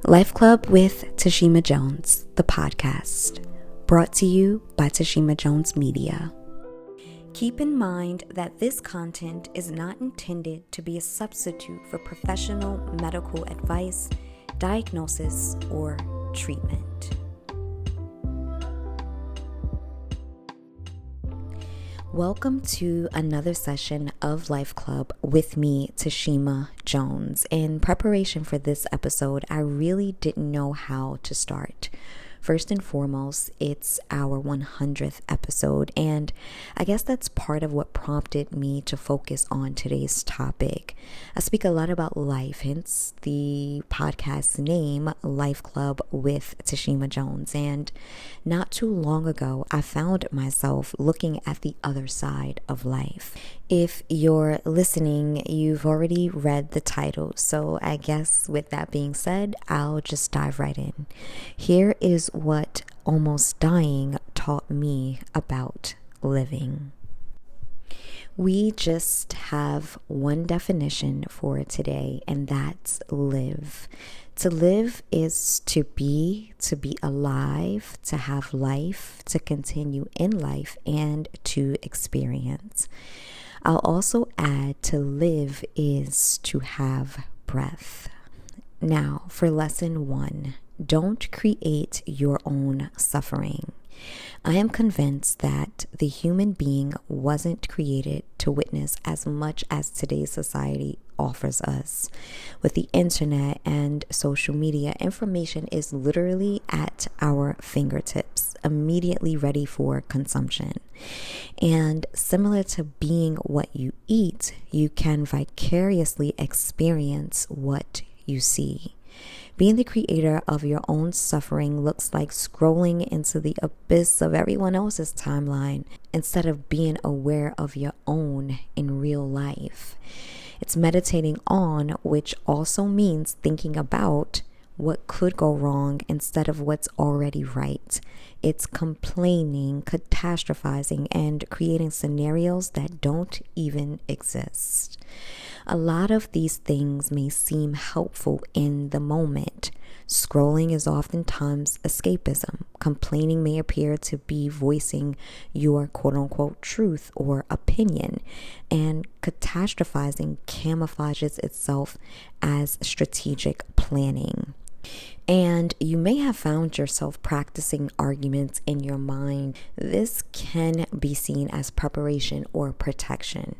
Life Club with Tashima Jones, the podcast, brought to you by Tashima Jones Media. Keep in mind that this content is not intended to be a substitute for professional medical advice, diagnosis, or treatment. Welcome to another session of Life Club with me, Tashima Jones. In preparation for this episode, I really didn't know how to start. First and foremost, it's our 100th episode, and I guess that's part of what prompted me to focus on today's topic. I speak a lot about life, hence the podcast's name, Life Club with Tashima Jones. And not too long ago, I found myself looking at the other side of life. If you're listening, you've already read the title, so I guess with that being said, I'll just dive right in. Here is what almost dying taught me about living. We just have one definition for today, and that's live. To live is to be alive, to have life, to continue in life, and to experience. I'll also add to live is to have breath. Now, for lesson 1, don't create your own suffering. I am convinced that the human being wasn't created to witness as much as today's society offers us. With the internet and social media, information is literally at our fingertips, immediately ready for consumption. And similar to being what you eat, you can vicariously experience what you see. Being the creator of your own suffering looks like scrolling into the abyss of everyone else's timeline instead of being aware of your own in real life. It's meditating on, which also means thinking about what could go wrong instead of what's already right. It's complaining, catastrophizing, and creating scenarios that don't even exist. A lot of these things may seem helpful in the moment. Scrolling is oftentimes escapism. Complaining may appear to be voicing your quote-unquote truth or opinion. And catastrophizing camouflages itself as strategic planning. And you may have found yourself practicing arguments in your mind. This can be seen as preparation or protection.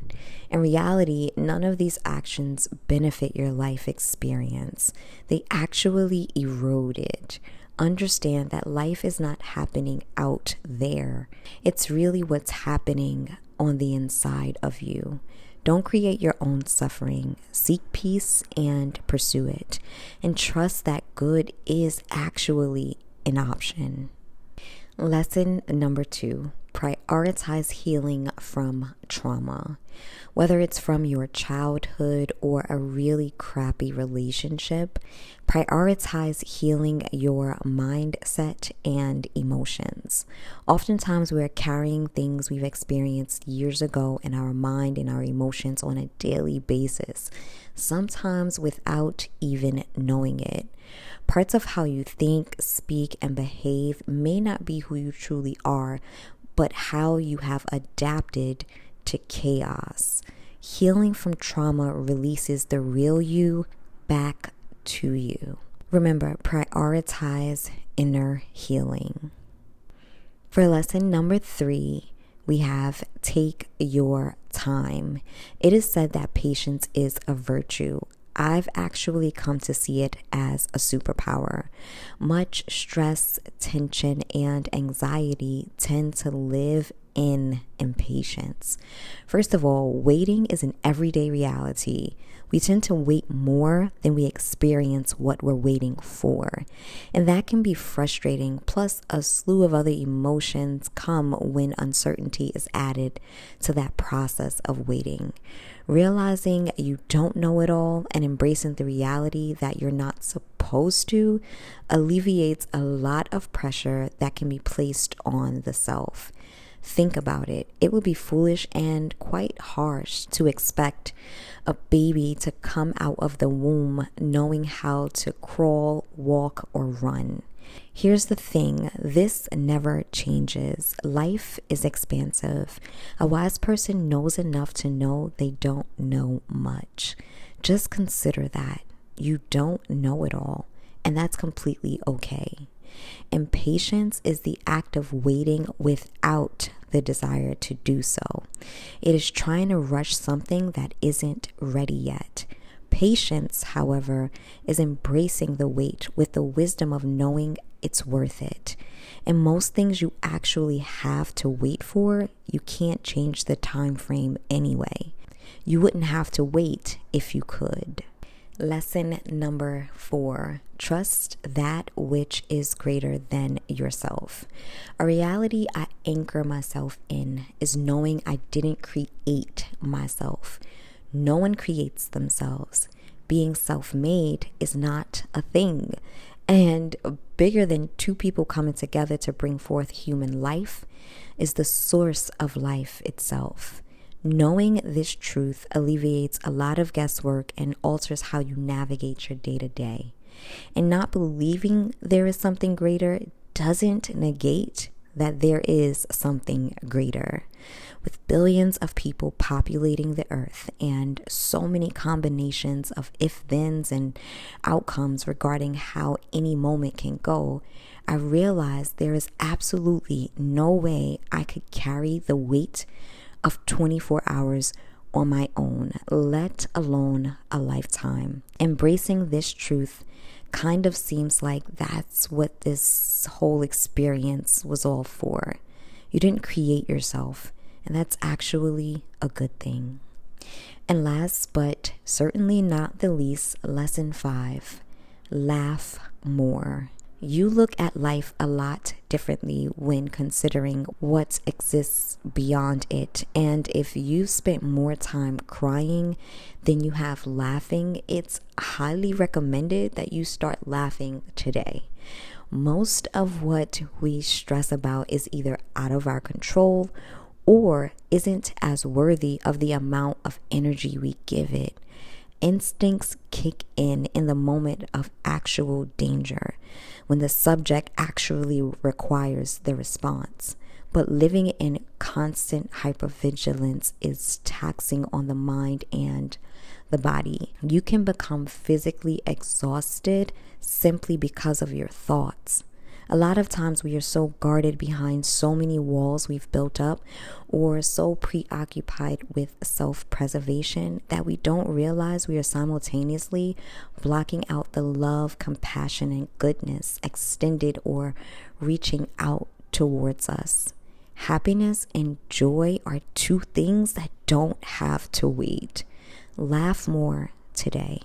In reality, none of these actions benefit your life experience. They actually erode it. Understand that life is not happening out there. It's really what's happening on the inside of you. Don't create your own suffering. Seek peace and pursue it. And trust that good is actually an option. Lesson number 2, prioritize healing from trauma. Whether it's from your childhood or a really crappy relationship, prioritize healing your mindset and emotions. Oftentimes we're carrying things we've experienced years ago in our mind and our emotions on a daily basis, sometimes without even knowing it. Parts of how you think, speak, and behave may not be who you truly are, but how you have adapted to chaos. Healing from trauma releases the real you back to you. Remember, prioritize inner healing. For lesson number 3, we have take your time. It is said that patience is a virtue. I've actually come to see it as a superpower. Much stress, tension, and anxiety tend to live in impatience. First of all, waiting is an everyday reality. We tend to wait more than we experience what we're waiting for. And that can be frustrating. Plus, a slew of other emotions come when uncertainty is added to that process of waiting. Realizing you don't know it all and embracing the reality that you're not supposed to alleviates a lot of pressure that can be placed on the self. Think about it. It would be foolish and quite harsh to expect a baby to come out of the womb knowing how to crawl, walk, or run. Here's the thing, this never changes. Life is expansive. A wise person knows enough to know they don't know much. Just consider that. You don't know it all, and that's completely okay. Impatience is the act of waiting without the desire to do so. It is trying to rush something that isn't ready yet. Patience, however, is embracing the wait with the wisdom of knowing it's worth it. And most things you actually have to wait for, you can't change the time frame anyway. You wouldn't have to wait if you could. Lesson number 4, trust that which is greater than yourself. A reality I anchor myself in is knowing I didn't create myself. No one creates themselves. Being self-made is not a thing. And bigger than two people coming together to bring forth human life is the source of life itself. Knowing this truth alleviates a lot of guesswork and alters how you navigate your day-to-day. And not believing there is something greater doesn't negate that there is something greater. With billions of people populating the earth and so many combinations of if-thens and outcomes regarding how any moment can go, I realized there is absolutely no way I could carry the weight of 24 hours on my own, let alone a lifetime. Embracing this truth kind of seems like that's what this whole experience was all for. You didn't create yourself, and that's actually a good thing. And last but certainly not the least, lesson 5, laugh more. You look at life a lot differently when considering what exists beyond it. And if you spent more time crying than you have laughing, it's highly recommended that you start laughing today. Most of what we stress about is either out of our control or isn't as worthy of the amount of energy we give it. Instincts kick in the moment of actual danger, when the subject actually requires the response. But living in constant hypervigilance is taxing on the mind and the body. You can become physically exhausted simply because of your thoughts. A lot of times we are so guarded behind so many walls we've built up, or so preoccupied with self-preservation that we don't realize we are simultaneously blocking out the love, compassion, and goodness extended or reaching out towards us. Happiness and joy are two things that don't have to wait. Laugh more today.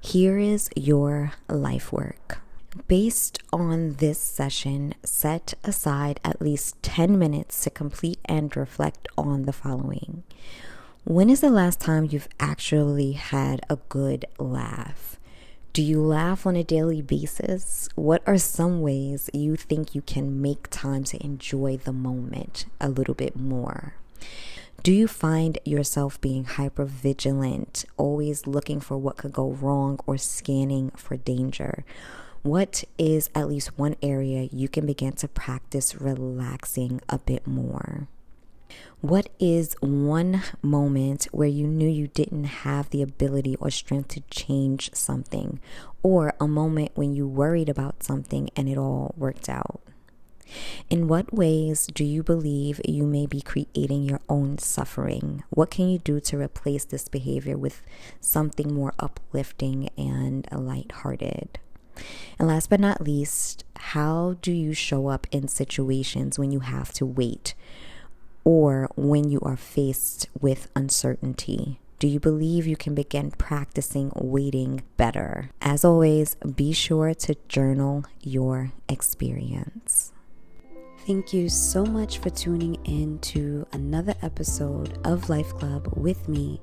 Here is your life work. Based on this session, set aside at least 10 minutes to complete and reflect on the following. When is the last time you've actually had a good laugh? Do you laugh on a daily basis? What are some ways you think you can make time to enjoy the moment a little bit more? Do you find yourself being hypervigilant, always looking for what could go wrong or scanning for danger? What is at least one area you can begin to practice relaxing a bit more? What is one moment where you knew you didn't have the ability or strength to change something, or a moment when you worried about something and it all worked out? In what ways do you believe you may be creating your own suffering? What can you do to replace this behavior with something more uplifting and lighthearted? And last but not least, how do you show up in situations when you have to wait or when you are faced with uncertainty? Do you believe you can begin practicing waiting better? As always, be sure to journal your experience. Thank you so much for tuning in to another episode of Life Club with me,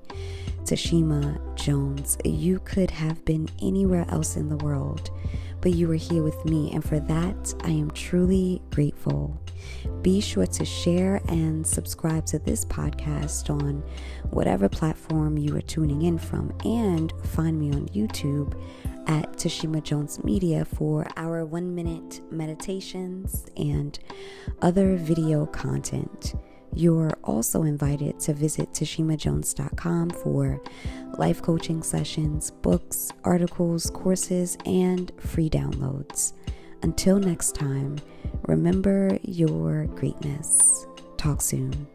Tashima Jones. You could have been anywhere else in the world, but you were here with me, and for that, I am truly grateful. Be sure to share and subscribe to this podcast on whatever platform you are tuning in from, and find me on YouTube at Tashima Jones Media for our 1-minute meditations and other video content. You're also invited to visit tashimajones.com for life coaching sessions, books, articles, courses, and free downloads. Until next time, remember your greatness. Talk soon.